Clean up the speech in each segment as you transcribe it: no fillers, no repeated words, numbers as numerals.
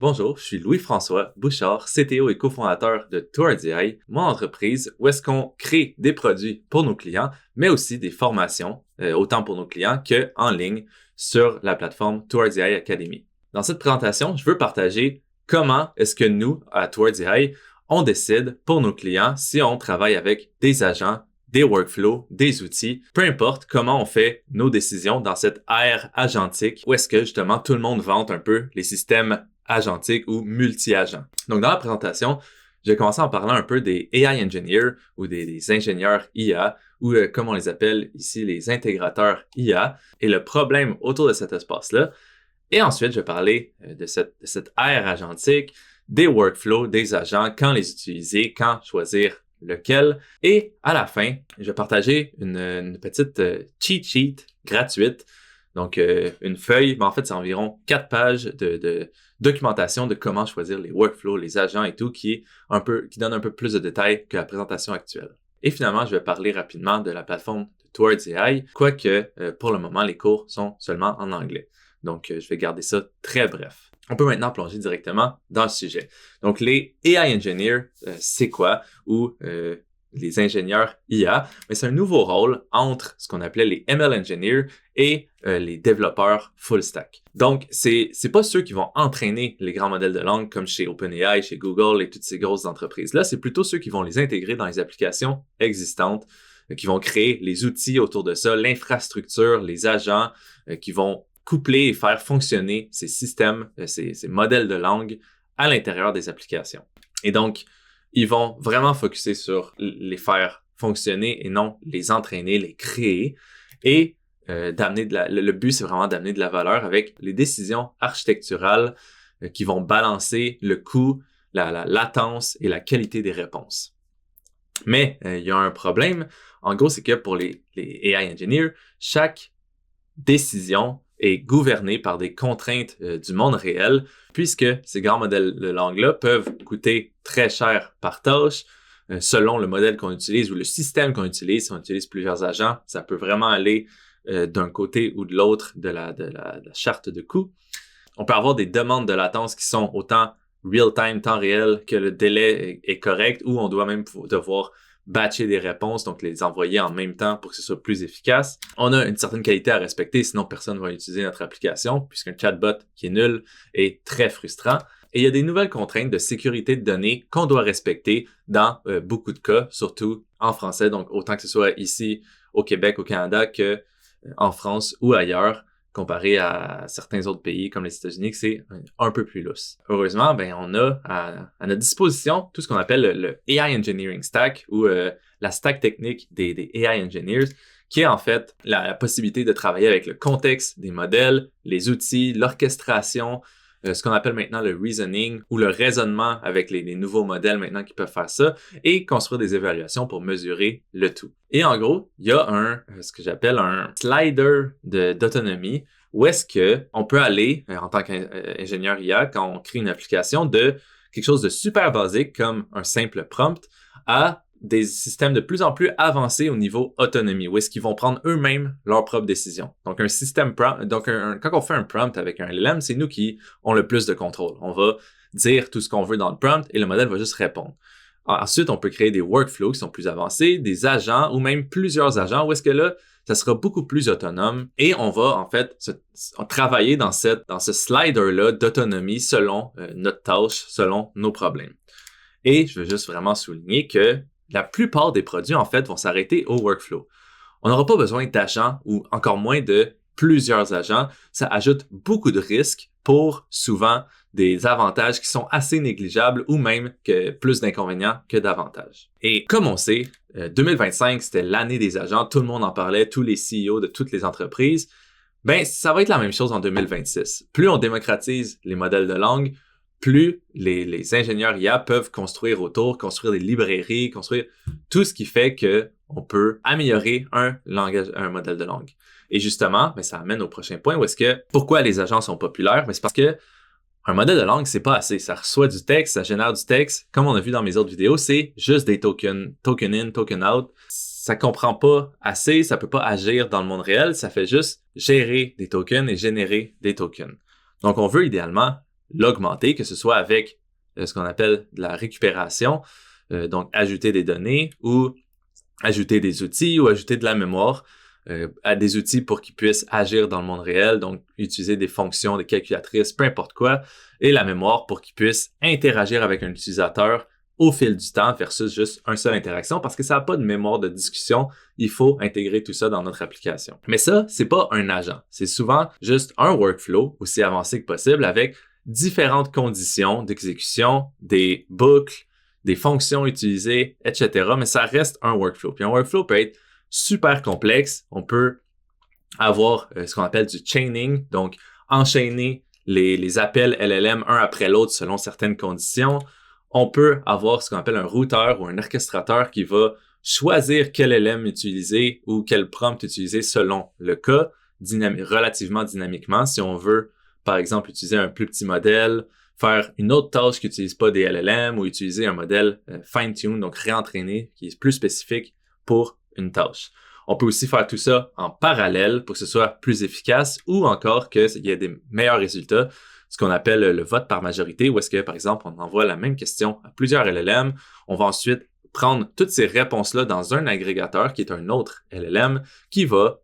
Bonjour, je suis Louis-François Bouchard, CTO et cofondateur de TowardsAI, mon entreprise où est-ce qu'on crée des produits pour nos clients, mais aussi des formations, autant pour nos clients qu'en ligne sur la plateforme TowardsAI Academy. Dans cette présentation, je veux partager comment est-ce que nous, à TowardsAI, on décide pour nos clients si on travaille avec des agents, des workflows, des outils, peu importe comment on fait nos décisions dans cette ère agentique où est-ce que justement tout le monde vante un peu les systèmes agentique ou multi-agent. Donc, dans la présentation, je vais commencer en parlant un peu des AI engineers ou des ingénieurs IA ou comme on les appelle ici, les intégrateurs IA et le problème autour de cet espace-là. Et ensuite, je vais parler de cette ère agentique, des workflows, des agents, quand les utiliser, quand choisir lequel. Et à la fin, je vais partager une petite cheat sheet gratuite. Donc, une feuille, mais en fait, c'est environ 4 pages de documentation de comment choisir les workflows, les agents et tout, qui donne un peu plus de détails que la présentation actuelle. Et finalement, je vais parler rapidement de la plateforme de TowardsAI, quoique pour le moment, les cours sont seulement en anglais. Donc, je vais garder ça très bref. On peut maintenant plonger directement dans le sujet. Donc, les AI engineers, c'est quoi? Ou les ingénieurs IA, mais c'est un nouveau rôle entre ce qu'on appelait les ML engineers et les développeurs full stack. Donc, c'est pas ceux qui vont entraîner les grands modèles de langue comme chez OpenAI, chez Google et toutes ces grosses entreprises-là. C'est plutôt ceux qui vont les intégrer dans les applications existantes, qui vont créer les outils autour de ça, l'infrastructure, les agents, qui vont coupler et faire fonctionner ces systèmes, ces modèles de langue à l'intérieur des applications. Et donc, ils vont vraiment focuser sur les faire fonctionner et non les entraîner, les créer. Et le but, c'est vraiment d'amener de la valeur avec les décisions architecturales qui vont balancer le coût, la latence et la qualité des réponses. Mais il y a un problème. En gros, c'est que pour les AI engineers, chaque décision est gouvernée par des contraintes du monde réel, puisque ces grands modèles de langue-là peuvent coûter très cher par tâche, selon le modèle qu'on utilise ou le système qu'on utilise. Si on utilise plusieurs agents, ça peut vraiment aller d'un côté ou de l'autre de la charte de coût. On peut avoir des demandes de latence qui sont autant real-time, temps réel, que le délai est correct, ou on doit même devoir batcher des réponses, donc les envoyer en même temps pour que ce soit plus efficace. On a une certaine qualité à respecter, sinon personne ne va utiliser notre application, puisqu'un chatbot qui est nul est très frustrant. Et il y a des nouvelles contraintes de sécurité de données qu'on doit respecter dans beaucoup de cas, surtout en français, donc autant que ce soit ici au Québec, au Canada, que en France ou ailleurs, comparé à certains autres pays comme les États-Unis, que c'est un peu plus lousse. Heureusement, on a à notre disposition tout ce qu'on appelle le AI Engineering Stack ou la stack technique des AI Engineers, qui est en fait la possibilité de travailler avec le contexte des modèles, les outils, l'orchestration, ce qu'on appelle maintenant le reasoning ou le raisonnement avec les nouveaux modèles maintenant qui peuvent faire ça et construire des évaluations pour mesurer le tout. Et en gros, il y a ce que j'appelle un slider d'autonomie où est-ce que on peut aller en tant qu'ingénieur IA quand on crée une application de quelque chose de super basique comme un simple prompt à des systèmes de plus en plus avancés au niveau autonomie, où est-ce qu'ils vont prendre eux-mêmes leurs propres décisions. Donc, un système prompt, quand on fait un prompt avec un LLM, c'est nous qui avons le plus de contrôle. On va dire tout ce qu'on veut dans le prompt et le modèle va juste répondre. Ensuite, on peut créer des workflows qui sont plus avancés, des agents ou même plusieurs agents, où est-ce que là, ça sera beaucoup plus autonome et on va en fait travailler dans ce slider-là d'autonomie selon notre tâche, selon nos problèmes. Et je veux juste vraiment souligner que la plupart des produits, en fait, vont s'arrêter au workflow. On n'aura pas besoin d'agents ou encore moins de plusieurs agents. Ça ajoute beaucoup de risques pour souvent des avantages qui sont assez négligeables ou même que plus d'inconvénients que d'avantages. Et comme on sait, 2025, c'était l'année des agents. Tout le monde en parlait, tous les CEO de toutes les entreprises. Ça va être la même chose en 2026. Plus on démocratise les modèles de langue, plus les ingénieurs IA peuvent construire autour, construire des librairies, construire tout ce qui fait que on peut améliorer un modèle de langue. Et justement, ça amène au prochain point où est-ce que pourquoi les agents sont populaires? C'est parce que un modèle de langue, c'est pas assez. Ça reçoit du texte, ça génère du texte. Comme on a vu dans mes autres vidéos, c'est juste des tokens, token in, token out. Ça comprend pas assez, ça peut pas agir dans le monde réel, ça fait juste gérer des tokens et générer des tokens. Donc, on veut idéalement l'augmenter, que ce soit avec ce qu'on appelle de la récupération, donc ajouter des données ou ajouter des outils ou ajouter de la mémoire à des outils pour qu'ils puissent agir dans le monde réel, donc utiliser des fonctions, des calculatrices, peu importe quoi, et la mémoire pour qu'ils puissent interagir avec un utilisateur au fil du temps versus juste une seule interaction parce que ça n'a pas de mémoire de discussion. Il faut intégrer tout ça dans notre application. Mais ça, c'est pas un agent. C'est souvent juste un workflow aussi avancé que possible avec différentes conditions d'exécution, des boucles, des fonctions utilisées, etc. Mais ça reste un workflow. Puis un workflow peut être super complexe. On peut avoir ce qu'on appelle du chaining, donc enchaîner les appels LLM un après l'autre selon certaines conditions. On peut avoir ce qu'on appelle un routeur ou un orchestrateur qui va choisir quel LLM utiliser ou quel prompt utiliser selon le cas, relativement dynamiquement. Si on veut, par exemple, utiliser un plus petit modèle, faire une autre tâche qui n'utilise pas des LLM ou utiliser un modèle fine-tune, donc réentraîné, qui est plus spécifique pour une tâche. On peut aussi faire tout ça en parallèle pour que ce soit plus efficace ou encore qu'il y ait des meilleurs résultats, ce qu'on appelle le vote par majorité, où est-ce que, par exemple, on envoie la même question à plusieurs LLM, on va ensuite prendre toutes ces réponses-là dans un agrégateur qui est un autre LLM qui va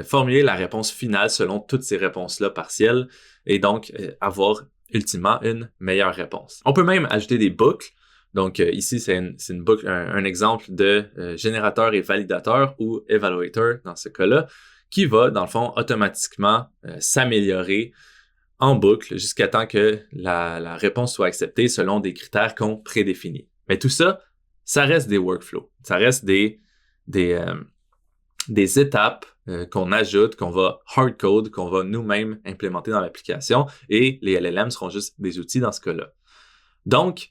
formuler la réponse finale selon toutes ces réponses-là partielles et donc avoir ultimement une meilleure réponse. On peut même ajouter des boucles. Donc ici, c'est une boucle, un exemple de générateur et validateur ou evaluator dans ce cas-là, qui va, dans le fond, automatiquement s'améliorer en boucle jusqu'à temps que la réponse soit acceptée selon des critères qu'on prédéfinit. Mais tout ça, ça reste des workflows. Ça reste des étapes qu'on ajoute, qu'on va hardcode, qu'on va nous-mêmes implémenter dans l'application et les LLM seront juste des outils dans ce cas-là. Donc,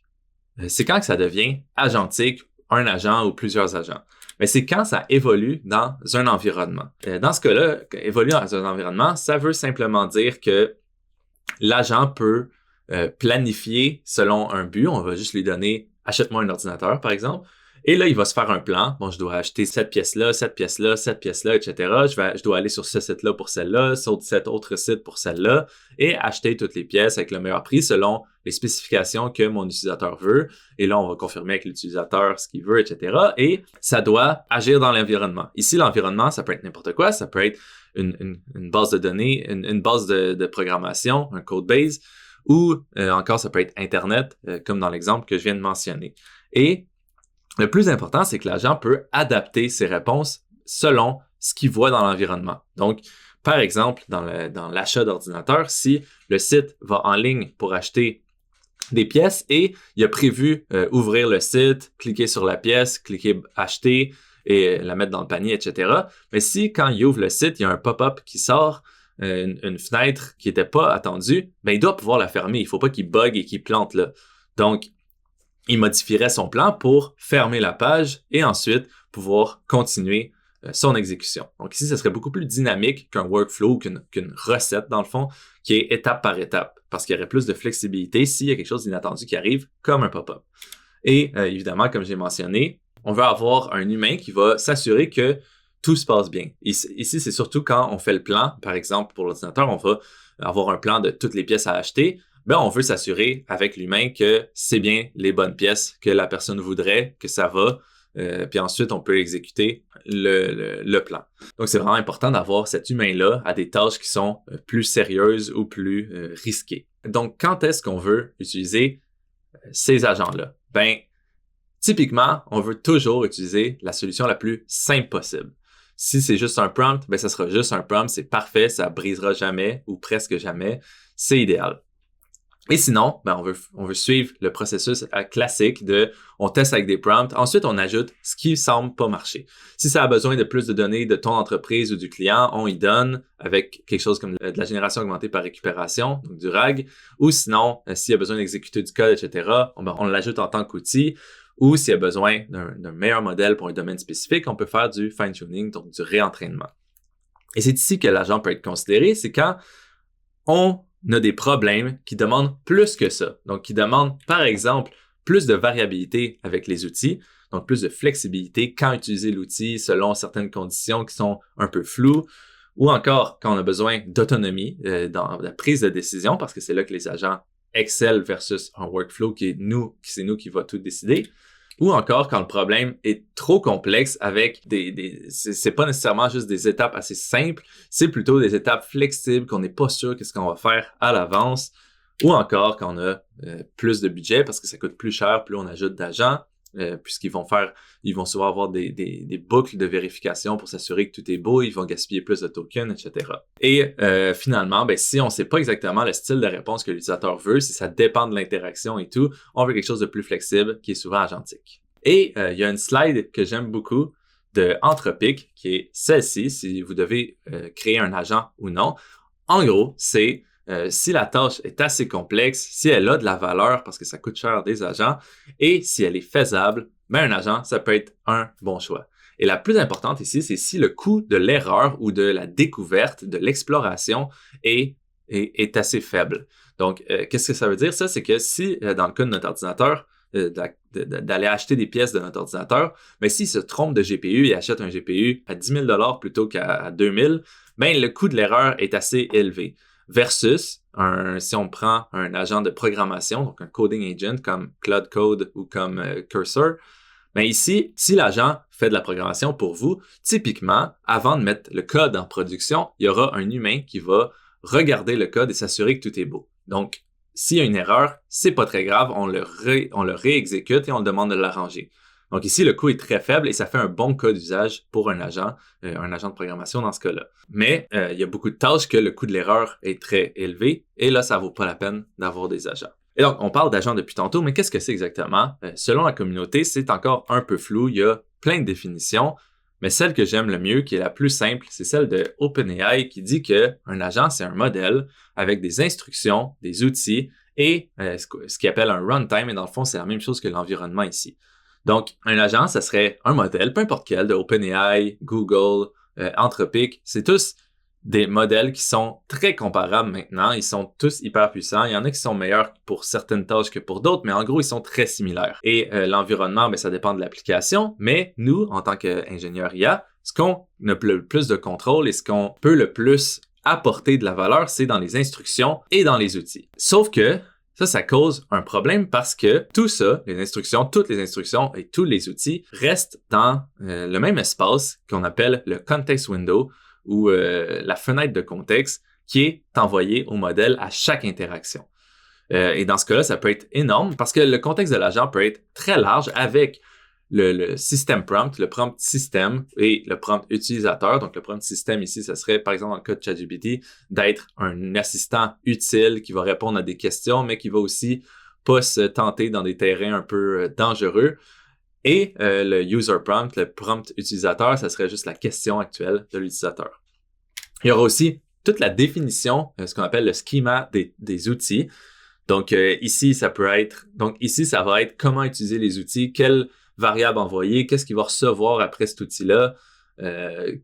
c'est quand que ça devient agentique, un agent ou plusieurs agents. Mais c'est quand ça évolue dans un environnement. Dans ce cas-là, évoluer dans un environnement, ça veut simplement dire que l'agent peut planifier selon un but. On va juste lui donner « achète-moi un ordinateur » par exemple. Et là, il va se faire un plan. Bon, je dois acheter cette pièce-là, cette pièce-là, cette pièce-là, etc. Je dois aller sur ce site-là pour celle-là, sur cet autre site pour celle-là, et acheter toutes les pièces avec le meilleur prix selon les spécifications que mon utilisateur veut. Et là, on va confirmer avec l'utilisateur ce qu'il veut, etc. Et ça doit agir dans l'environnement. Ici, l'environnement, ça peut être n'importe quoi. Ça peut être une base de données, une base de programmation, un code base, ou encore, ça peut être Internet, comme dans l'exemple que je viens de mentionner. Et le plus important, c'est que l'agent peut adapter ses réponses selon ce qu'il voit dans l'environnement. Donc, par exemple, dans l'achat d'ordinateur, si le site va en ligne pour acheter des pièces et il a prévu ouvrir le site, cliquer sur la pièce, cliquer acheter et la mettre dans le panier, etc. Mais si quand il ouvre le site, il y a un pop-up qui sort, une fenêtre qui n'était pas attendue, ben il doit pouvoir la fermer. Il ne faut pas qu'il bug et qu'il plante là. Donc, il modifierait son plan pour fermer la page et ensuite pouvoir continuer son exécution. Donc ici, ce serait beaucoup plus dynamique qu'un workflow ou qu'une recette, dans le fond, qui est étape par étape, parce qu'il y aurait plus de flexibilité s'il y a quelque chose d'inattendu qui arrive, comme un pop-up. Et évidemment, comme j'ai mentionné, on veut avoir un humain qui va s'assurer que tout se passe bien. Ici, c'est surtout quand on fait le plan, par exemple, pour l'ordinateur, on va avoir un plan de toutes les pièces à acheter. Ben, on veut s'assurer avec l'humain que c'est bien les bonnes pièces que la personne voudrait, que ça va. Puis ensuite, on peut exécuter le plan. Donc, c'est vraiment important d'avoir cet humain-là à des tâches qui sont plus sérieuses ou plus risquées. Donc, quand est-ce qu'on veut utiliser ces agents-là? Ben, typiquement, on veut toujours utiliser la solution la plus simple possible. Si c'est juste un prompt, ben, ça sera juste un prompt, c'est parfait, ça brisera jamais ou presque jamais. C'est idéal. Et sinon, ben on veut suivre le processus classique de on teste avec des prompts. Ensuite, on ajoute ce qui semble pas marcher. Si ça a besoin de plus de données de ton entreprise ou du client, on y donne avec quelque chose comme de la génération augmentée par récupération, donc du RAG. Ou sinon, s'il y a besoin d'exécuter du code, etc., on l'ajoute en tant qu'outil. Ou s'il y a besoin d'un meilleur modèle pour un domaine spécifique, on peut faire du fine-tuning, donc du réentraînement. Et c'est ici que l'agent peut être considéré, c'est quand on a des problèmes qui demandent plus que ça. Donc, qui demandent, par exemple, plus de variabilité avec les outils, donc plus de flexibilité quand utiliser l'outil selon certaines conditions qui sont un peu floues, ou encore quand on a besoin d'autonomie dans la prise de décision, parce que c'est là que les agents Excel versus un workflow c'est nous qui va tout décider. Ou encore quand le problème est trop complexe avec c'est pas nécessairement juste des étapes assez simples, c'est plutôt des étapes flexibles qu'on n'est pas sûr qu'est-ce qu'on va faire à l'avance. Ou encore quand on a plus de budget parce que ça coûte plus cher, plus on ajoute d'agents, puisqu'ils vont souvent avoir des boucles de vérification pour s'assurer que tout est beau, ils vont gaspiller plus de tokens, etc. Et finalement, si on ne sait pas exactement le style de réponse que l'utilisateur veut, si ça dépend de l'interaction et tout, on veut quelque chose de plus flexible qui est souvent agentique. Et il y a une slide que j'aime beaucoup de Anthropic qui est celle-ci, si vous devez créer un agent ou non. En gros, c'est si la tâche est assez complexe, si elle a de la valeur parce que ça coûte cher des agents et si elle est faisable, un agent, ça peut être un bon choix. Et la plus importante ici, c'est si le coût de l'erreur ou de la découverte, de l'exploration est assez faible. Donc, qu'est-ce que ça veut dire? Ça, c'est que si, dans le cas de notre ordinateur, d'aller acheter des pièces de notre ordinateur, mais s'il se trompe de GPU et achète un GPU à 10 000 plutôt qu'à 2 000, le coût de l'erreur est assez élevé. Versus, si on prend un agent de programmation, donc un coding agent comme Cloud Code ou comme Cursor, ici, si l'agent fait de la programmation pour vous, typiquement, avant de mettre le code en production, il y aura un humain qui va regarder le code et s'assurer que tout est beau. Donc, s'il y a une erreur, c'est pas très grave, on le réexécute et on le demande de l'arranger. Donc ici, le coût est très faible et ça fait un bon cas d'usage pour un agent de programmation dans ce cas-là. Mais il y a beaucoup de tâches que le coût de l'erreur est très élevé et là, ça vaut pas la peine d'avoir des agents. Et donc, on parle d'agents depuis tantôt, mais qu'est-ce que c'est exactement? Selon la communauté, c'est encore un peu flou, il y a plein de définitions, mais celle que j'aime le mieux, qui est la plus simple, c'est celle de OpenAI qui dit qu'un agent, c'est un modèle avec des instructions, des outils et ce qu'il appelle un runtime, et dans le fond, c'est la même chose que l'environnement ici. Donc, un agent, ça serait un modèle, peu importe quel, de OpenAI, Google, Anthropic. C'est tous des modèles qui sont très comparables maintenant. Ils sont tous hyper puissants. Il y en a qui sont meilleurs pour certaines tâches que pour d'autres, mais en gros, ils sont très similaires. Et l'environnement, ça dépend de l'application. Mais nous, en tant qu'ingénieurs IA, ce qu'on a le plus de contrôle et ce qu'on peut le plus apporter de la valeur, c'est dans les instructions et dans les outils. Sauf que ça cause un problème parce que tout ça, toutes les instructions et tous les outils restent dans le même espace qu'on appelle le context window ou la fenêtre de contexte qui est envoyée au modèle à chaque interaction. Et dans ce cas-là, ça peut être énorme parce que le contexte de l'agent peut être très large avec le système prompt, le prompt système et le prompt utilisateur. Donc, le prompt système ici, ça serait, par exemple, dans le cas de ChatGPT, d'être un assistant utile qui va répondre à des questions, mais qui va aussi pas se tenter dans des terrains un peu dangereux. Et le user prompt, le prompt utilisateur, ça serait juste la question actuelle de l'utilisateur. Il y aura aussi toute la définition, ce qu'on appelle le schéma des outils. Donc, ici, ça va être comment utiliser les outils, quelles variables envoyer, qu'est-ce qu'il va recevoir après cet outil-là,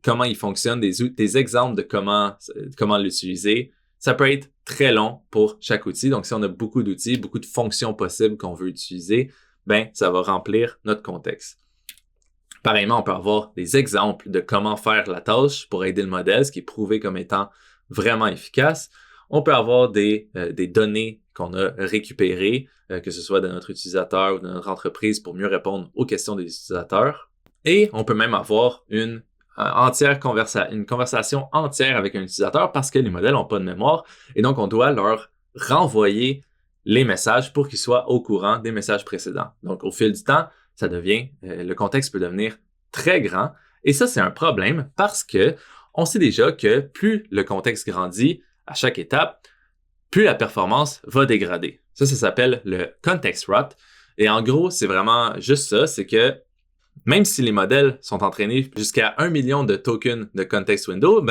comment il fonctionne, des exemples de comment l'utiliser. Ça peut être très long pour chaque outil. Donc, si on a beaucoup d'outils, beaucoup de fonctions possibles qu'on veut utiliser, ça va remplir notre contexte. Pareillement, on peut avoir des exemples de comment faire la tâche pour aider le modèle, ce qui est prouvé comme étant vraiment efficace. On peut avoir des données qu'on a récupérées, que ce soit de notre utilisateur ou de notre entreprise pour mieux répondre aux questions des utilisateurs. Et on peut même avoir une conversation entière avec un utilisateur parce que les modèles n'ont pas de mémoire et donc on doit leur renvoyer les messages pour qu'ils soient au courant des messages précédents. Donc, au fil du temps, le contexte peut devenir très grand et ça, c'est un problème parce que on sait déjà que plus le contexte grandit à chaque étape, plus la performance va dégrader. Ça s'appelle le context rot. Et en gros, c'est vraiment juste ça, c'est que même si les modèles sont entraînés jusqu'à 1 million de tokens de context window,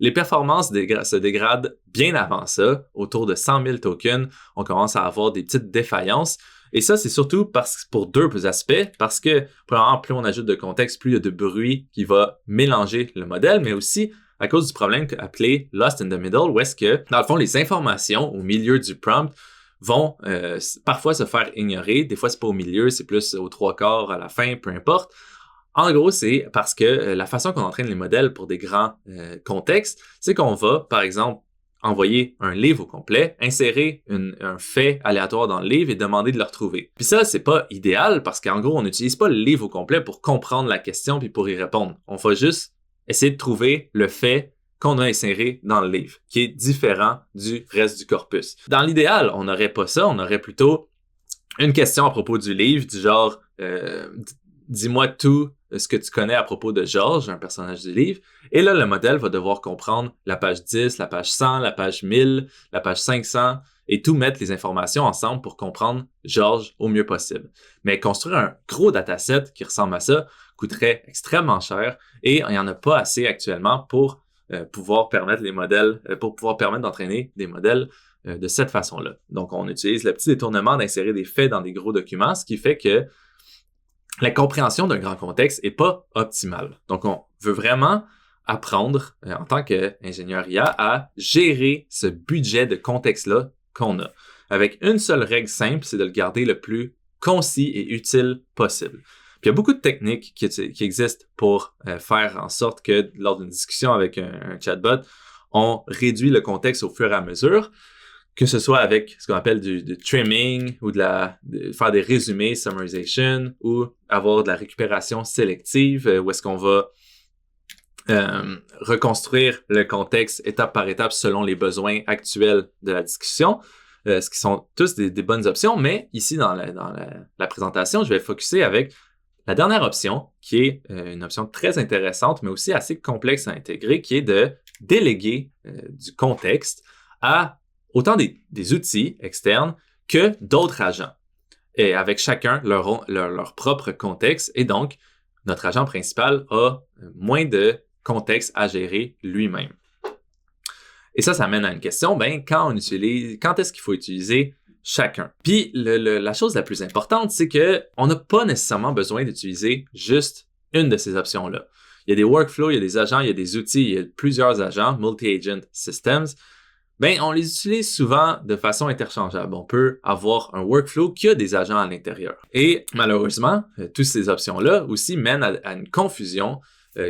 les performances se dégradent bien avant ça. Autour de 100 000 tokens, on commence à avoir des petites défaillances. Et ça, c'est surtout pour deux aspects, parce que, premièrement, plus on ajoute de contexte, plus il y a de bruit qui va mélanger le modèle, mais aussi à cause du problème appelé Lost in the Middle, où est-ce que, dans le fond, les informations au milieu du prompt vont parfois se faire ignorer. Des fois, c'est pas au milieu, c'est plus aux 3/4, à la fin, peu importe. En gros, c'est parce que la façon qu'on entraîne les modèles pour des grands contextes, c'est qu'on va, par exemple, envoyer un livre au complet, insérer un fait aléatoire dans le livre et demander de le retrouver. Puis ça, c'est pas idéal parce qu'en gros, on n'utilise pas le livre au complet pour comprendre la question puis pour y répondre. On va juste essayer de trouver le fait qu'on a inséré dans le livre, qui est différent du reste du corpus. Dans l'idéal, on n'aurait pas ça, on aurait plutôt une question à propos du livre, du genre dis-moi tout ce que tu connais à propos de Georges, un personnage du livre. Et là, le modèle va devoir comprendre la page 10, la page 100, la page 1000, la page 500 et tout mettre les informations ensemble pour comprendre Georges au mieux possible. Mais construire un gros dataset qui ressemble à ça coûterait extrêmement cher et il n'y en a pas assez actuellement pour pouvoir permettre d'entraîner des modèles de cette façon-là. Donc, on utilise le petit détournement d'insérer des faits dans des gros documents, ce qui fait que la compréhension d'un grand contexte n'est pas optimale. Donc, on veut vraiment apprendre, en tant qu'ingénieur IA, à gérer ce budget de contexte-là qu'on a. Avec une seule règle simple, c'est de le garder le plus concis et utile possible. Puis il y a beaucoup de techniques qui existent pour faire en sorte que, lors d'une discussion avec un chatbot, on réduit le contexte au fur et à mesure, que ce soit avec ce qu'on appelle du trimming ou de faire des résumés, summarization, ou avoir de la récupération sélective, où est-ce qu'on va reconstruire le contexte étape par étape selon les besoins actuels de la discussion, ce qui sont tous des bonnes options, mais ici dans la présentation, je vais focuser avec la dernière option, qui est une option très intéressante, mais aussi assez complexe à intégrer, qui est de déléguer du contexte à autant des outils externes que d'autres agents, et avec chacun leur propre contexte, et donc notre agent principal a moins de contexte à gérer lui-même. Et ça mène à une question, quand est-ce qu'il faut utiliser chacun? Puis la chose la plus importante, c'est qu'on n'a pas nécessairement besoin d'utiliser juste une de ces options-là. Il y a des workflows, il y a des agents, il y a des outils, il y a plusieurs agents, multi-agent systems. On les utilise souvent de façon interchangeable. On peut avoir un workflow qui a des agents à l'intérieur. Et malheureusement, toutes ces options-là aussi mènent à une confusion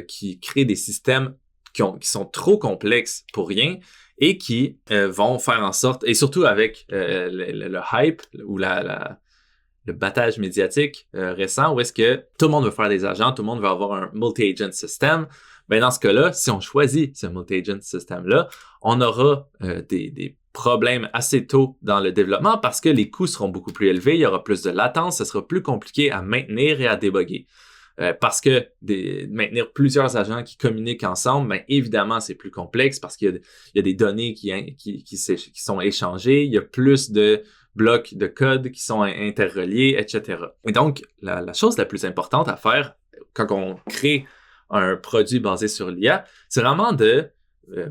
qui crée des systèmes qui sont trop complexes pour rien et qui vont faire en sorte, et surtout avec le hype ou le battage médiatique récent, où est-ce que tout le monde veut faire des agents, tout le monde veut avoir un multi-agent system. Dans ce cas-là, si on choisit ce multi-agent system-là, on aura des problèmes assez tôt dans le développement parce que les coûts seront beaucoup plus élevés, il y aura plus de latence, ce sera plus compliqué à maintenir et à débugger. Parce que maintenir plusieurs agents qui communiquent ensemble, évidemment, c'est plus complexe parce qu'il y a des données qui sont échangées, il y a plus de blocs de code qui sont interreliés, etc. Et donc, la chose la plus importante à faire quand on crée un produit basé sur l'IA, c'est vraiment de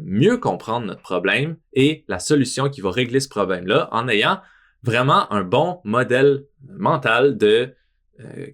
mieux comprendre notre problème et la solution qui va régler ce problème-là en ayant vraiment un bon modèle mental de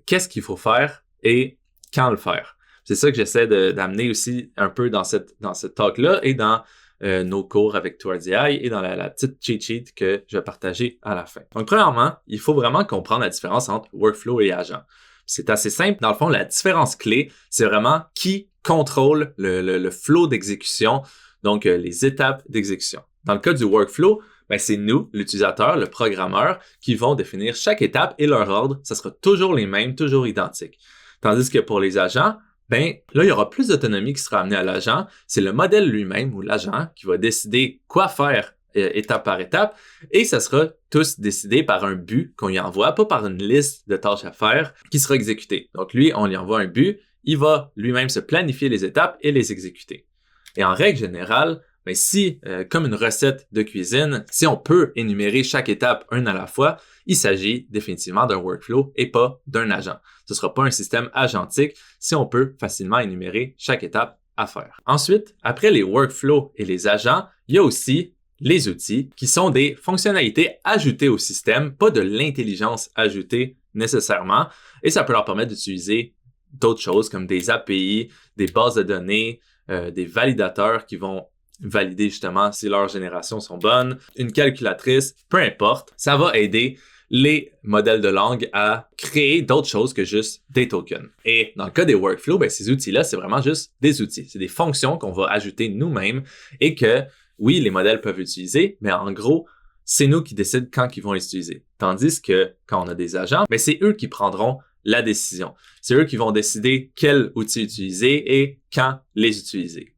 qu'est-ce qu'il faut faire et quand le faire. C'est ça que j'essaie d'amener aussi un peu dans cette talk-là et dans nos cours avec Towards AI et dans la petite cheat sheet que je vais partager à la fin. Donc, premièrement, il faut vraiment comprendre la différence entre workflow et agent. C'est assez simple. Dans le fond, la différence clé, c'est vraiment qui contrôle le flow d'exécution, donc les étapes d'exécution. Dans le cas du workflow, c'est nous, l'utilisateur, le programmeur, qui vont définir chaque étape et leur ordre. Ça sera toujours les mêmes, toujours identiques. Tandis que pour les agents, là, il y aura plus d'autonomie qui sera amenée à l'agent. C'est le modèle lui-même ou l'agent qui va décider quoi faire étape par étape, et ça sera tous décidé par un but qu'on lui envoie, pas par une liste de tâches à faire qui sera exécutée. Donc lui, on lui envoie un but, il va lui-même se planifier les étapes et les exécuter. Et en règle générale, si, comme une recette de cuisine, si on peut énumérer chaque étape une à la fois, il s'agit définitivement d'un workflow et pas d'un agent. Ce ne sera pas un système agentique si on peut facilement énumérer chaque étape à faire. Ensuite, après les workflows et les agents, il y a aussi les outils qui sont des fonctionnalités ajoutées au système, pas de l'intelligence ajoutée nécessairement, et ça peut leur permettre d'utiliser d'autres choses comme des API, des bases de données, des validateurs qui vont valider justement si leurs générations sont bonnes, une calculatrice, peu importe, ça va aider les modèles de langue à créer d'autres choses que juste des tokens. Et dans le cas des workflows, ces outils-là, c'est vraiment juste des outils. C'est des fonctions qu'on va ajouter nous-mêmes et que oui, les modèles peuvent utiliser, mais en gros, c'est nous qui décident quand ils vont les utiliser. Tandis que quand on a des agents, ben c'est eux qui prendront la décision. C'est eux qui vont décider quel outil utiliser et quand les utiliser.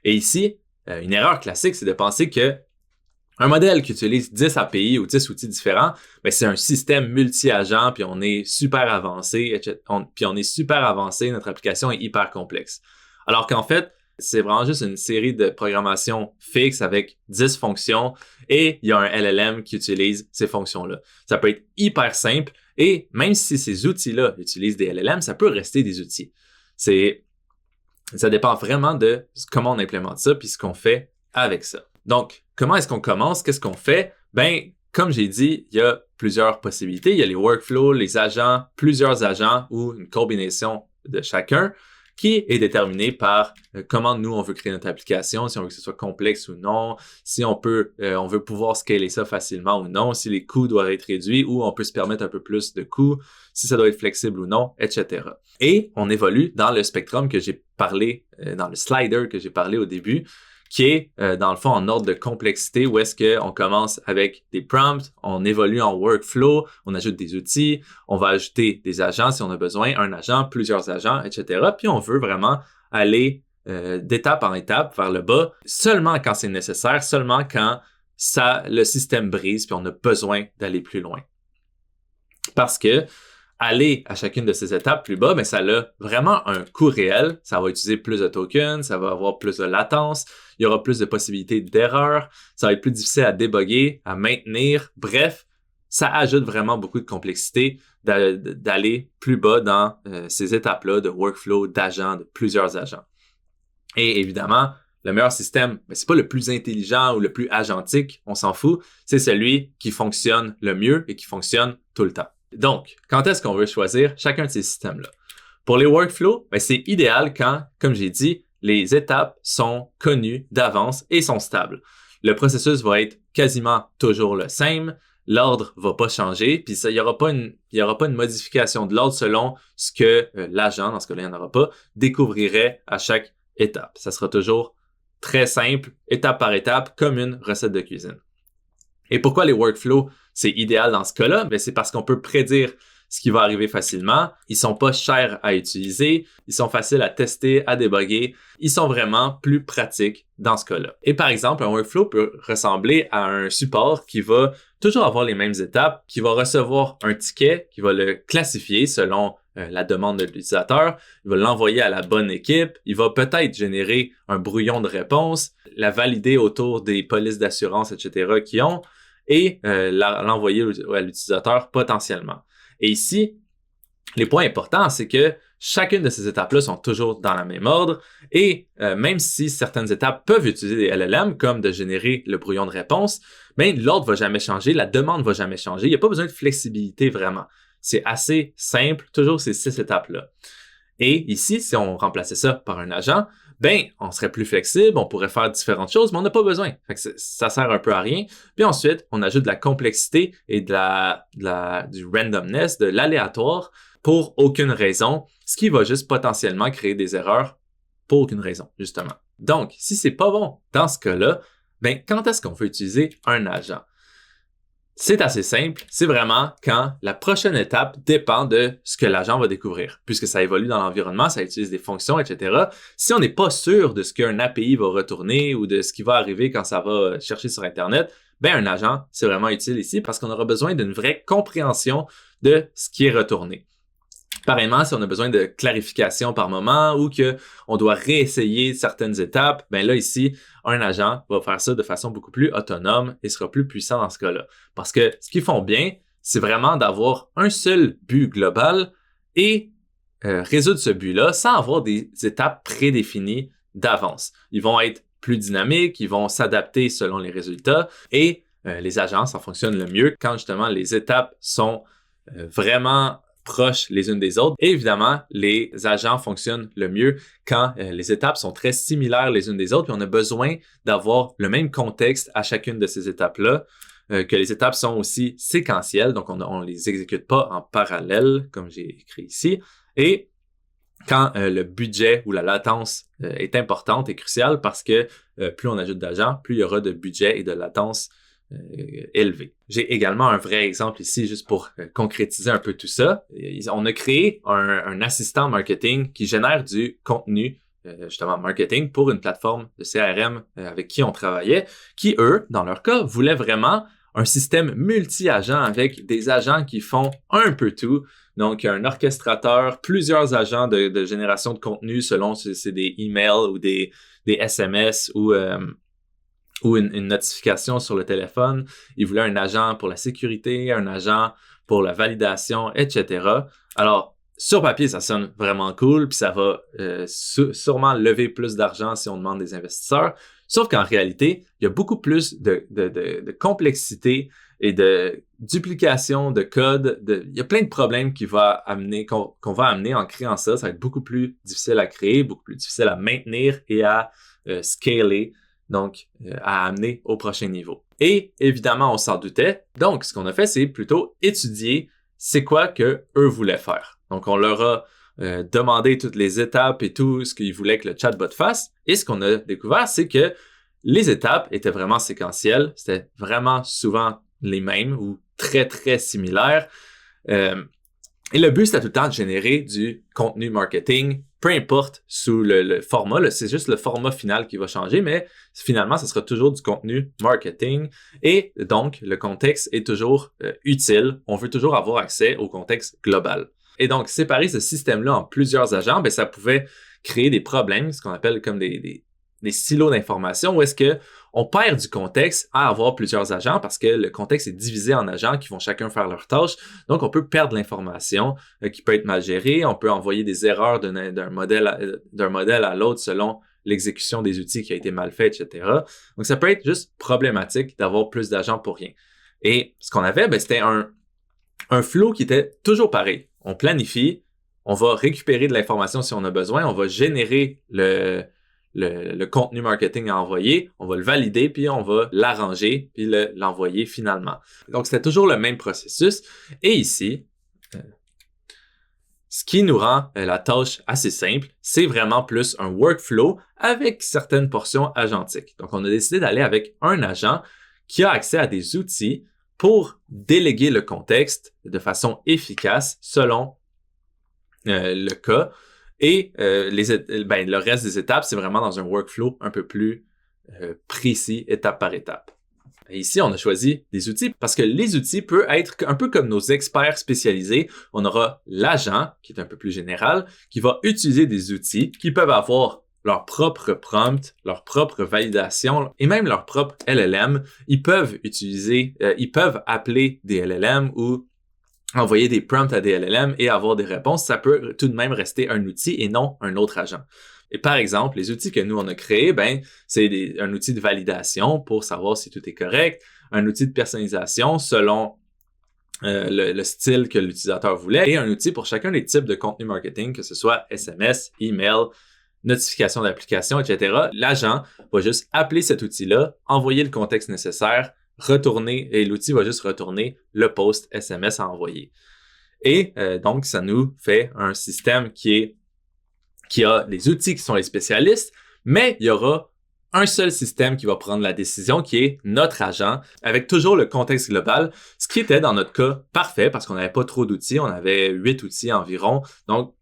Et ici, une erreur classique, c'est de penser que un modèle qui utilise 10 API ou 10 outils différents, ben c'est un système multi-agent, puis on est super avancé, notre application est hyper complexe. Alors qu'en fait, c'est vraiment juste une série de programmation fixe avec 10 fonctions et il y a un LLM qui utilise ces fonctions-là. Ça peut être hyper simple et même si ces outils-là utilisent des LLM, ça peut rester des outils. Ça dépend vraiment de comment on implémente ça puis ce qu'on fait avec ça. Donc, comment est-ce qu'on commence? Qu'est-ce qu'on fait? Ben, comme j'ai dit, il y a plusieurs possibilités. Il y a les workflows, les agents, plusieurs agents ou une combinaison de chacun qui est déterminé par comment nous, on veut créer notre application, si on veut que ce soit complexe ou non, si on veut pouvoir scaler ça facilement ou non, si les coûts doivent être réduits ou on peut se permettre un peu plus de coûts, si ça doit être flexible ou non, etc. Et on évolue dans le spectrum que j'ai parlé, dans le slider que j'ai parlé au début, qui est dans le fond en ordre de complexité où est-ce qu'on commence avec des prompts, on évolue en workflow, on ajoute des outils, on va ajouter des agents si on a besoin, un agent, plusieurs agents, etc. Puis on veut vraiment aller d'étape en étape vers le bas, seulement quand c'est nécessaire, seulement quand le système brise puis on a besoin d'aller plus loin. Parce que aller à chacune de ces étapes plus bas, mais ça a vraiment un coût réel. Ça va utiliser plus de tokens, ça va avoir plus de latence, il y aura plus de possibilités d'erreurs, ça va être plus difficile à débugger, à maintenir. Bref, ça ajoute vraiment beaucoup de complexité d'aller plus bas dans ces étapes-là de workflow, d'agents, de plusieurs agents. Et évidemment, le meilleur système, c'est pas le plus intelligent ou le plus agentique, on s'en fout, c'est celui qui fonctionne le mieux et qui fonctionne tout le temps. Donc, quand est-ce qu'on veut choisir chacun de ces systèmes-là? Pour les workflows, c'est idéal quand, comme j'ai dit, les étapes sont connues d'avance et sont stables. Le processus va être quasiment toujours le même, l'ordre va pas changer, puis il y aura pas une modification de l'ordre selon ce que l'agent, dans ce cas-là, il n'y en aura pas, découvrirait à chaque étape. Ça sera toujours très simple, étape par étape, comme une recette de cuisine. Et pourquoi les workflows, c'est idéal dans ce cas-là? C'est parce qu'on peut prédire ce qui va arriver facilement. Ils sont pas chers à utiliser. Ils sont faciles à tester, à débugger. Ils sont vraiment plus pratiques dans ce cas-là. Et par exemple, un workflow peut ressembler à un support qui va toujours avoir les mêmes étapes, qui va recevoir un ticket, qui va le classifier selon la demande de l'utilisateur, il va l'envoyer à la bonne équipe, il va peut-être générer un brouillon de réponse, la valider autour des polices d'assurance, etc. qu'ils ont, et l'envoyer à l'utilisateur potentiellement. Et ici, les points importants, c'est que chacune de ces étapes-là sont toujours dans le même ordre et même si certaines étapes peuvent utiliser des LLM comme de générer le brouillon de réponse, l'ordre va jamais changer, la demande va jamais changer, il n'y a pas besoin de flexibilité vraiment. C'est assez simple, toujours ces 6 étapes-là. Et ici, si on remplaçait ça par un agent, on serait plus flexible, on pourrait faire différentes choses, mais on n'a pas besoin. Fait que ça sert un peu à rien. Puis ensuite, on ajoute de la complexité et du randomness, de l'aléatoire pour aucune raison, ce qui va juste potentiellement créer des erreurs pour aucune raison, justement. Donc, si c'est pas bon dans ce cas-là, quand est-ce qu'on peut utiliser un agent? C'est assez simple, c'est vraiment quand la prochaine étape dépend de ce que l'agent va découvrir. Puisque ça évolue dans l'environnement, ça utilise des fonctions, etc. Si on n'est pas sûr de ce qu'un API va retourner ou de ce qui va arriver quand ça va chercher sur Internet, un agent, c'est vraiment utile ici parce qu'on aura besoin d'une vraie compréhension de ce qui est retourné. Pareillement, si on a besoin de clarification par moment ou qu'on doit réessayer certaines étapes, là ici, un agent va faire ça de façon beaucoup plus autonome et sera plus puissant dans ce cas-là. Parce que ce qu'ils font bien, c'est vraiment d'avoir un seul but global et résoudre ce but-là sans avoir des étapes prédéfinies d'avance. Ils vont être plus dynamiques, ils vont s'adapter selon les résultats et les agences en fonctionnent le mieux quand justement les étapes sont vraiment proches les unes des autres. Et évidemment, les agents fonctionnent le mieux quand les étapes sont très similaires les unes des autres, puis on a besoin d'avoir le même contexte à chacune de ces étapes-là, que les étapes sont aussi séquentielles, donc on les exécute pas en parallèle, comme j'ai écrit ici, et quand le budget ou la latence est importante et cruciale parce que plus on ajoute d'agents, plus il y aura de budget et de latence élevé. J'ai également un vrai exemple ici juste pour concrétiser un peu tout ça. On a créé un assistant marketing qui génère du contenu justement marketing pour une plateforme de CRM avec qui on travaillait, qui eux, dans leur cas, voulaient vraiment un système multi-agents avec des agents qui font un peu tout. Donc, un orchestrateur, plusieurs agents de génération de contenu selon si c'est des emails ou des SMS ou une notification sur le téléphone. Ils voulaient un agent pour la sécurité, un agent pour la validation, etc. Alors, sur papier, ça sonne vraiment cool, puis ça va sûrement lever plus d'argent si on demande des investisseurs. Sauf qu'en réalité, il y a beaucoup plus de complexité et de duplication de code. Il y a plein de problèmes qu'on va amener en créant ça. Ça va être beaucoup plus difficile à créer, beaucoup plus difficile à maintenir et à scaler. Donc, à amener au prochain niveau. Et évidemment, on s'en doutait. Donc, ce qu'on a fait, c'est plutôt étudier c'est quoi que eux voulaient faire. Donc, on leur a demandé toutes les étapes et tout ce qu'ils voulaient que le chatbot fasse. Et ce qu'on a découvert, c'est que les étapes étaient vraiment séquentielles. C'était vraiment souvent les mêmes ou très, très similaires. Et le but, c'était tout le temps de générer du contenu marketing, peu importe sous le format, là, c'est juste le format final qui va changer, mais finalement, ce sera toujours du contenu marketing. Et donc, le contexte est toujours utile. On veut toujours avoir accès au contexte global. Et donc, séparer ce système-là en plusieurs agents, ça pouvait créer des problèmes, ce qu'on appelle comme des silos d'information, où est-ce que on perd du contexte à avoir plusieurs agents parce que le contexte est divisé en agents qui vont chacun faire leur tâche. Donc, on peut perdre l'information qui peut être mal gérée. On peut envoyer des erreurs d'un modèle à l'autre selon l'exécution des outils qui a été mal fait, etc. Donc, ça peut être juste problématique d'avoir plus d'agents pour rien. Et ce qu'on avait, c'était un flow qui était toujours pareil. On planifie, on va récupérer de l'information si on a besoin, on va générer le contenu marketing à envoyer, on va le valider, puis on va l'arranger, puis l'envoyer finalement. Donc, c'était toujours le même processus. Et ici, ce qui nous rend la tâche assez simple, c'est vraiment plus un workflow avec certaines portions agentiques. Donc, on a décidé d'aller avec un agent qui a accès à des outils pour déléguer le contexte de façon efficace selon le cas. Et le reste des étapes, c'est vraiment dans un workflow un peu plus précis, étape par étape. Et ici, on a choisi des outils parce que les outils peuvent être un peu comme nos experts spécialisés. On aura l'agent, qui est un peu plus général, qui va utiliser des outils qui peuvent avoir leur propre prompt, leur propre validation et même leur propre LLM. Ils peuvent appeler des LLM ou envoyer des prompts à des LLM et avoir des réponses. Ça peut tout de même rester un outil et non un autre agent. Et par exemple, les outils que nous, on a créés, c'est un outil de validation pour savoir si tout est correct, un outil de personnalisation selon le style que l'utilisateur voulait et un outil pour chacun des types de contenu marketing, que ce soit SMS, email, notification d'application, etc. L'agent va juste appeler cet outil-là, envoyer le contexte nécessaire, retourner, et l'outil va juste retourner le post SMS à envoyer. Et donc, ça nous fait un système qui a les outils qui sont les spécialistes, mais il y aura un seul système qui va prendre la décision, qui est notre agent, avec toujours le contexte global, ce qui était dans notre cas parfait parce qu'on n'avait pas trop d'outils, on avait 8 outils environ, donc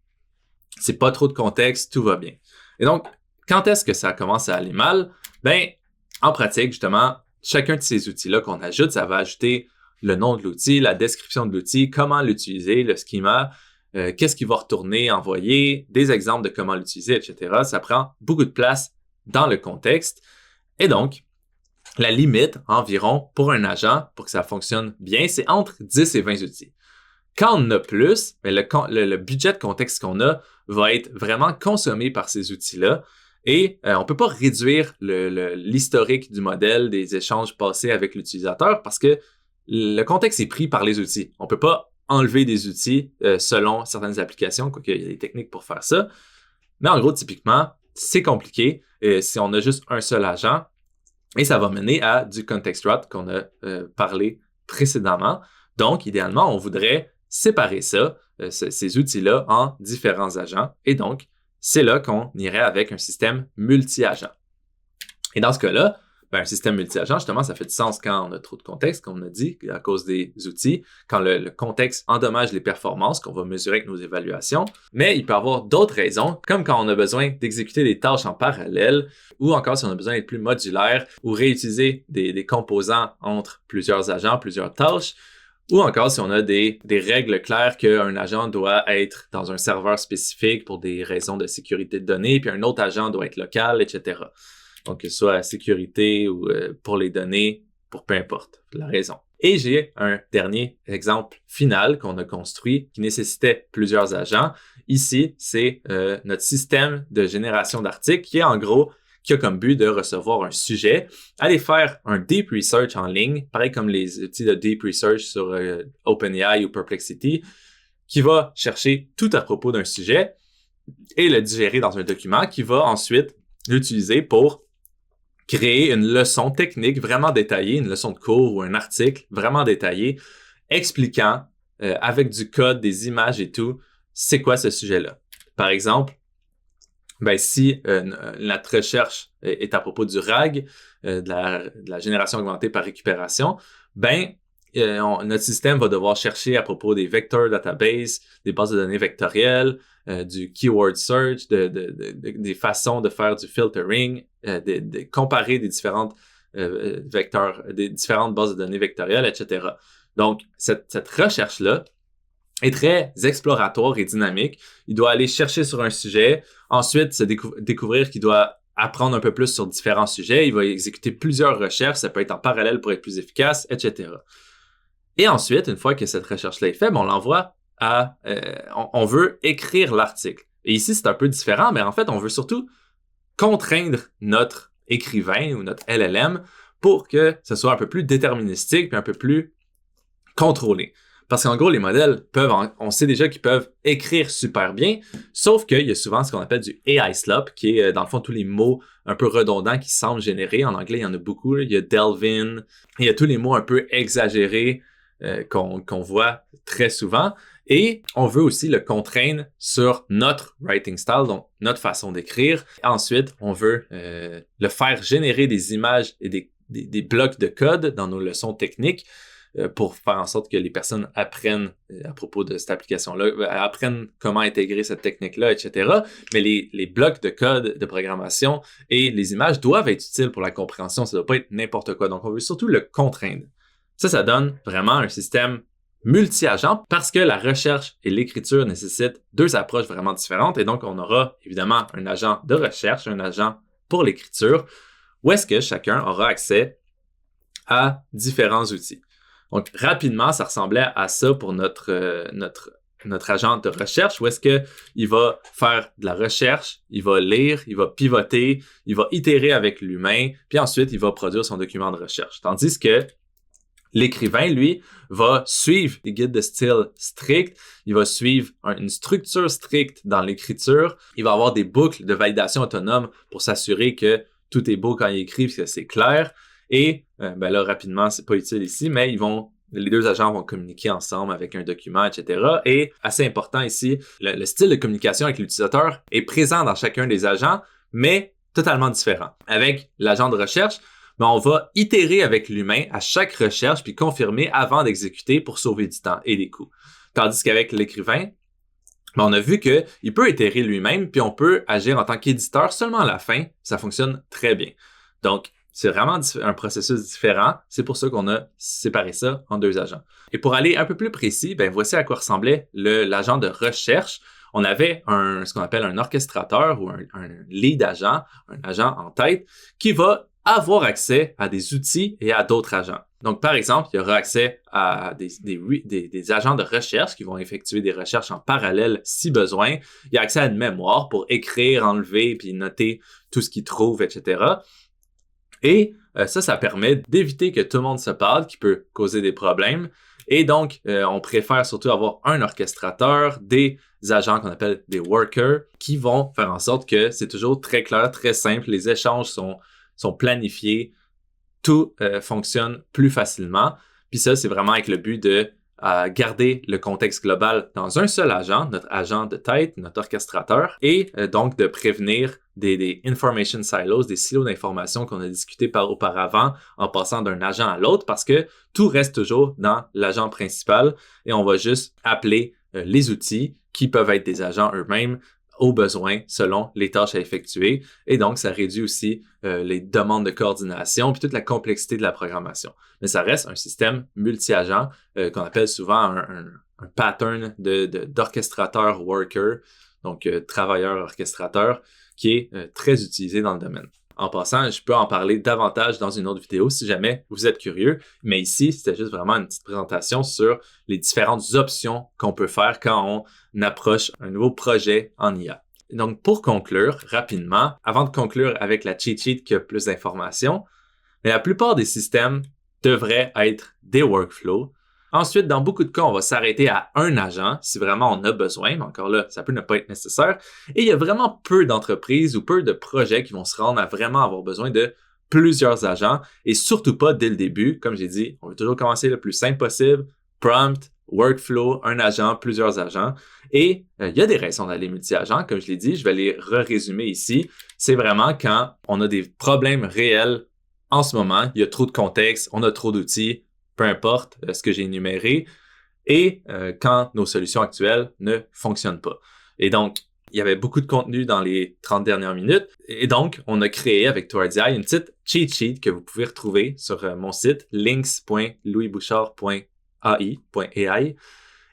c'est pas trop de contexte, tout va bien. Et donc, quand est-ce que ça commence à aller mal? En pratique, justement, chacun de ces outils-là qu'on ajoute, ça va ajouter le nom de l'outil, la description de l'outil, comment l'utiliser, le schema, qu'est-ce qu'il va retourner, envoyer, des exemples de comment l'utiliser, etc. Ça prend beaucoup de place dans le contexte. Et donc, la limite environ pour un agent, pour que ça fonctionne bien, c'est entre 10 et 20 outils. Quand on en a plus, le budget de contexte qu'on a va être vraiment consommé par ces outils-là. Et on ne peut pas réduire l'historique du modèle des échanges passés avec l'utilisateur parce que le contexte est pris par les outils. On ne peut pas enlever des outils selon certaines applications, quoique il y a des techniques pour faire ça. Mais en gros, typiquement, c'est compliqué si on a juste un seul agent et ça va mener à du context rot qu'on a parlé précédemment. Donc, idéalement, on voudrait séparer ça, ces outils-là en différents agents. Et donc, c'est là qu'on irait avec un système multi-agent. Et dans ce cas-là, un système multi-agent, justement, ça fait du sens quand on a trop de contexte, comme on a dit, à cause des outils, quand le contexte endommage les performances qu'on va mesurer avec nos évaluations. Mais il peut y avoir d'autres raisons, comme quand on a besoin d'exécuter des tâches en parallèle, ou encore si on a besoin d'être plus modulaire, ou réutiliser des composants entre plusieurs agents, plusieurs tâches, ou encore si on a des règles claires qu'un agent doit être dans un serveur spécifique pour des raisons de sécurité de données, puis un autre agent doit être local, etc. Donc, que ce soit sécurité ou pour les données, pour peu importe la raison. Et j'ai un dernier exemple final qu'on a construit qui nécessitait plusieurs agents. Ici, c'est notre système de génération d'articles qui a comme but de recevoir un sujet, aller faire un deep research en ligne, pareil comme les outils de deep research sur OpenAI ou Perplexity, qui va chercher tout à propos d'un sujet et le digérer dans un document qui va ensuite l'utiliser pour créer une leçon technique vraiment détaillée, une leçon de cours ou un article vraiment détaillé, expliquant avec du code, des images et tout, c'est quoi ce sujet-là. Par exemple, si notre recherche est à propos du RAG, de la génération augmentée par récupération, notre système va devoir chercher à propos des vector databases, des bases de données vectorielles, du keyword search, des façons de faire du filtering, de comparer des différentes vecteurs, des différentes bases de données vectorielles, etc. Donc, cette recherche-là est très exploratoire et dynamique. Il doit aller chercher sur un sujet, ensuite se découvrir qu'il doit apprendre un peu plus sur différents sujets. Il va exécuter plusieurs recherches, ça peut être en parallèle pour être plus efficace, etc. Et ensuite, une fois que cette recherche-là est faite, on l'envoie on veut écrire l'article. Et ici, c'est un peu différent, mais en fait, on veut surtout contraindre notre écrivain ou notre LLM pour que ce soit un peu plus déterministique puis un peu plus contrôlé. Parce qu'en gros, les modèles on sait déjà qu'ils peuvent écrire super bien, sauf qu'il y a souvent ce qu'on appelle du AI slop, qui est dans le fond tous les mots un peu redondants qui semblent générer. En anglais, il y en a beaucoup. Il y a Delvin, il y a tous les mots un peu exagérés qu'on voit très souvent. Et on veut aussi le contraindre sur notre writing style, donc notre façon d'écrire. Ensuite, on veut le faire générer des images et des blocs de code dans nos leçons techniques pour faire en sorte que les personnes apprennent à propos de cette application-là, apprennent comment intégrer cette technique-là, etc. Mais les blocs de code de programmation et les images doivent être utiles pour la compréhension. Ça ne doit pas être n'importe quoi. Donc, on veut surtout le contraindre. Ça donne vraiment un système multi-agent parce que la recherche et l'écriture nécessitent deux approches vraiment différentes. Et donc, on aura évidemment un agent de recherche, un agent pour l'écriture, où est-ce que chacun aura accès à différents outils. Donc, rapidement, ça ressemblait à ça pour notre agent de recherche, où est-ce qu'il va faire de la recherche, il va lire, il va pivoter, il va itérer avec l'humain, puis ensuite, il va produire son document de recherche. Tandis que l'écrivain, lui, va suivre des guides de style stricts, il va suivre une structure stricte dans l'écriture, il va avoir des boucles de validation autonome pour s'assurer que tout est beau quand il écrit, que c'est clair. Et là, rapidement, c'est pas utile ici, mais les deux agents vont communiquer ensemble avec un document, etc. Et assez important ici, le style de communication avec l'utilisateur est présent dans chacun des agents, mais totalement différent. Avec l'agent de recherche, on va itérer avec l'humain à chaque recherche puis confirmer avant d'exécuter pour sauver du temps et des coûts. Tandis qu'avec l'écrivain, on a vu qu'il peut itérer lui-même puis on peut agir en tant qu'éditeur seulement à la fin. Ça fonctionne très bien. Donc, c'est vraiment un processus différent. C'est pour ça qu'on a séparé ça en deux agents. Et pour aller un peu plus précis, voici à quoi ressemblait l'agent de recherche. On avait ce qu'on appelle un orchestrateur ou un lead agent, un agent en tête, qui va avoir accès à des outils et à d'autres agents. Donc, par exemple, il y aura accès à des agents de recherche qui vont effectuer des recherches en parallèle si besoin. Il y a accès à une mémoire pour écrire, enlever, puis noter tout ce qu'il trouve, etc. Et ça permet d'éviter que tout le monde se parle, qui peut causer des problèmes. Et donc, on préfère surtout avoir un orchestrateur, des agents qu'on appelle des workers, qui vont faire en sorte que c'est toujours très clair, très simple, les échanges sont planifiés, tout fonctionne plus facilement. Puis ça, c'est vraiment avec le but de à garder le contexte global dans un seul agent, notre agent de tête, notre orchestrateur, et donc de prévenir des information silos, des silos d'informations qu'on a discuté auparavant en passant d'un agent à l'autre parce que tout reste toujours dans l'agent principal et on va juste appeler les outils qui peuvent être des agents eux-mêmes aux besoins selon les tâches à effectuer. Et donc, ça réduit aussi les demandes de coordination puis toute la complexité de la programmation. Mais ça reste un système multi-agent qu'on appelle souvent un pattern d'orchestrateur worker, donc travailleur orchestrateur, qui est très utilisé dans le domaine. En passant, je peux en parler davantage dans une autre vidéo si jamais vous êtes curieux, mais ici, c'était juste vraiment une petite présentation sur les différentes options qu'on peut faire quand on approche un nouveau projet en IA. Donc, pour conclure rapidement, avant de conclure avec la cheat sheet qui a plus d'informations, mais la plupart des systèmes devraient être des workflows. Ensuite, dans beaucoup de cas, on va s'arrêter à un agent si vraiment on a besoin, mais encore là, ça peut ne pas être nécessaire. Et il y a vraiment peu d'entreprises ou peu de projets qui vont se rendre à vraiment avoir besoin de plusieurs agents et surtout pas dès le début. Comme j'ai dit, on veut toujours commencer le plus simple possible, prompt, workflow, un agent, plusieurs agents. Et il y a des raisons d'aller multi-agents, comme je l'ai dit, je vais les résumer ici. C'est vraiment quand on a des problèmes réels en ce moment, il y a trop de contexte, on a trop d'outils, peu importe ce que j'ai énuméré, et quand nos solutions actuelles ne fonctionnent pas. Et donc, il y avait beaucoup de contenu dans les 30 dernières minutes, et donc, on a créé avec TowardsAI une petite cheat sheet que vous pouvez retrouver sur mon site links.louisbouchard.ai.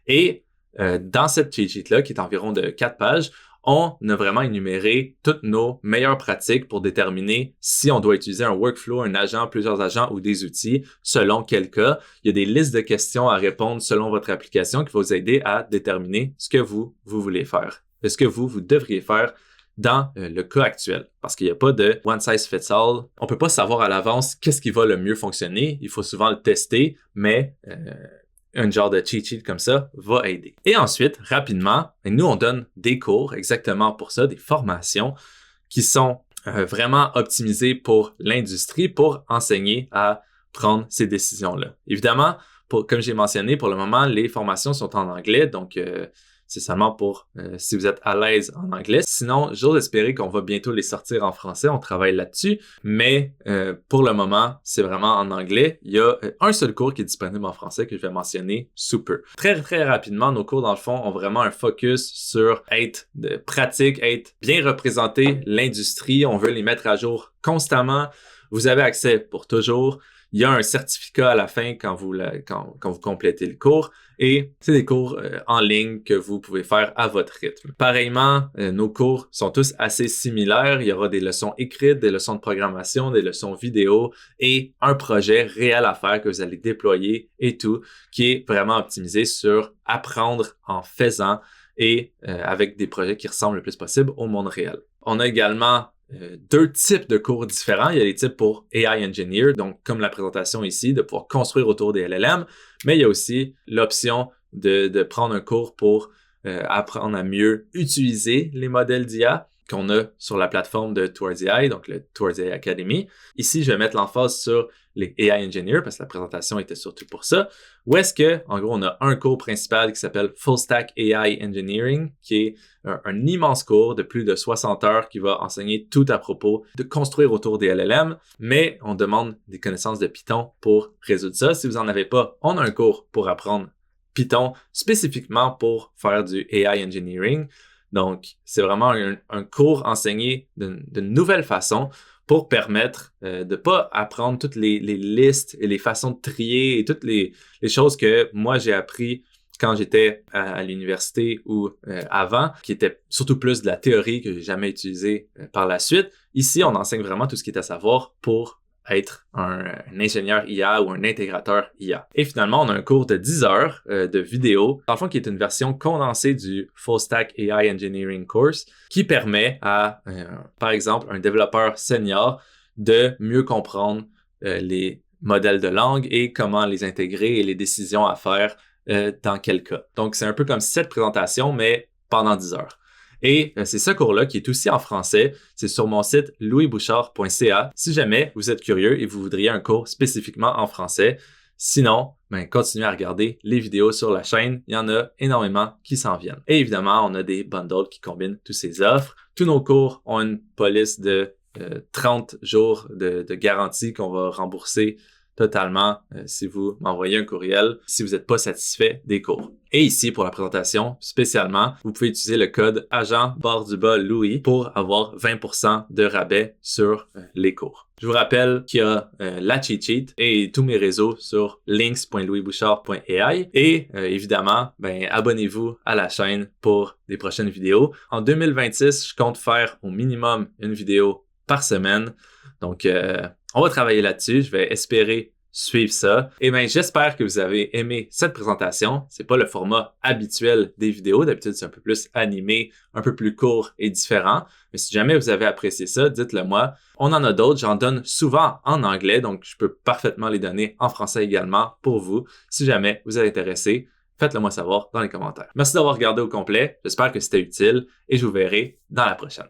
Et dans cette cheat sheet-là, qui est environ de 4 pages, on a vraiment énuméré toutes nos meilleures pratiques pour déterminer si on doit utiliser un workflow, un agent, plusieurs agents ou des outils, selon quel cas. Il y a des listes de questions à répondre selon votre application qui vont vous aider à déterminer ce que vous voulez faire, ce que vous devriez faire dans le cas actuel. Parce qu'il n'y a pas de one size fits all. On ne peut pas savoir à l'avance qu'est-ce qui va le mieux fonctionner. Il faut souvent le tester, mais un genre de cheat sheet comme ça va aider. Et ensuite, rapidement, nous, on donne des cours exactement pour ça, des formations qui sont vraiment optimisées pour l'industrie pour enseigner à prendre ces décisions-là. Évidemment, comme j'ai mentionné, pour le moment, les formations sont en anglais, donc c'est seulement pour si vous êtes à l'aise en anglais. Sinon, j'ose espérer qu'on va bientôt les sortir en français. On travaille là-dessus. Mais pour le moment, c'est vraiment en anglais. Il y a un seul cours qui est disponible en français que je vais mentionner sous peu. Très, très rapidement, nos cours, dans le fond, ont vraiment un focus sur être pratique, être bien représenté, l'industrie. On veut les mettre à jour constamment. Vous avez accès pour toujours. Il y a un certificat à la fin quand vous complétez le cours et c'est des cours en ligne que vous pouvez faire à votre rythme. Pareillement, nos cours sont tous assez similaires. Il y aura des leçons écrites, des leçons de programmation, des leçons vidéo et un projet réel à faire que vous allez déployer et tout, qui est vraiment optimisé sur apprendre en faisant et avec des projets qui ressemblent le plus possible au monde réel. On a également deux types de cours différents. Il y a les types pour AI Engineer, donc comme la présentation ici, de pouvoir construire autour des LLM, mais il y a aussi l'option de prendre un cours pour apprendre à mieux utiliser les modèles d'IA qu'on a sur la plateforme de TowardsAI, donc le TowardsAI Academy. Ici, je vais mettre l'emphase sur les AI Engineers parce que la présentation était surtout pour ça. Où est-ce que, en gros, on a un cours principal qui s'appelle Full Stack AI Engineering, qui est un immense cours de plus de 60 heures qui va enseigner tout à propos de construire autour des LLM, mais on demande des connaissances de Python pour résoudre ça. Si vous n'en avez pas, on a un cours pour apprendre Python spécifiquement pour faire du AI Engineering. Donc, c'est vraiment un cours enseigné d'une nouvelle façon pour permettre de ne pas apprendre toutes les listes et les façons de trier et toutes les choses que moi j'ai appris quand j'étais à l'université ou avant, qui était surtout plus de la théorie que j'ai jamais utilisée par la suite. Ici, on enseigne vraiment tout ce qui est à savoir pour être un ingénieur IA ou un intégrateur IA. Et finalement, on a un cours de 10 heures de vidéo, dans le fond, qui est une version condensée du Full Stack AI Engineering Course, qui permet à, par exemple, un développeur senior de mieux comprendre les modèles de langue et comment les intégrer et les décisions à faire dans quel cas. Donc, c'est un peu comme cette présentation, mais pendant 10 heures. Et c'est ce cours-là qui est aussi en français. C'est sur mon site louisbouchard.ca. Si jamais vous êtes curieux et vous voudriez un cours spécifiquement en français, Sinon, continuez à regarder les vidéos sur la chaîne. Il y en a énormément qui s'en viennent. Et évidemment, on a des bundles qui combinent toutes ces offres. Tous nos cours ont une police de 30 jours de garantie qu'on va rembourser totalement si vous m'envoyez un courriel si vous n'êtes pas satisfait des cours. Et ici, pour la présentation, spécialement, vous pouvez utiliser le code agent_Louis pour avoir 20% de rabais sur les cours. Je vous rappelle qu'il y a la cheat sheet et tous mes réseaux sur links.louisbouchard.ai et évidemment, abonnez-vous à la chaîne pour des prochaines vidéos. En 2026, je compte faire au minimum une vidéo par semaine. Donc, on va travailler là-dessus. Je vais espérer suivre ça. Et j'espère que vous avez aimé cette présentation. C'est pas le format habituel des vidéos. D'habitude, c'est un peu plus animé, un peu plus court et différent. Mais si jamais vous avez apprécié ça, dites-le moi. On en a d'autres. J'en donne souvent en anglais, donc je peux parfaitement les donner en français également pour vous. Si jamais vous êtes intéressé, faites-le moi savoir dans les commentaires. Merci d'avoir regardé au complet. J'espère que c'était utile et je vous verrai dans la prochaine.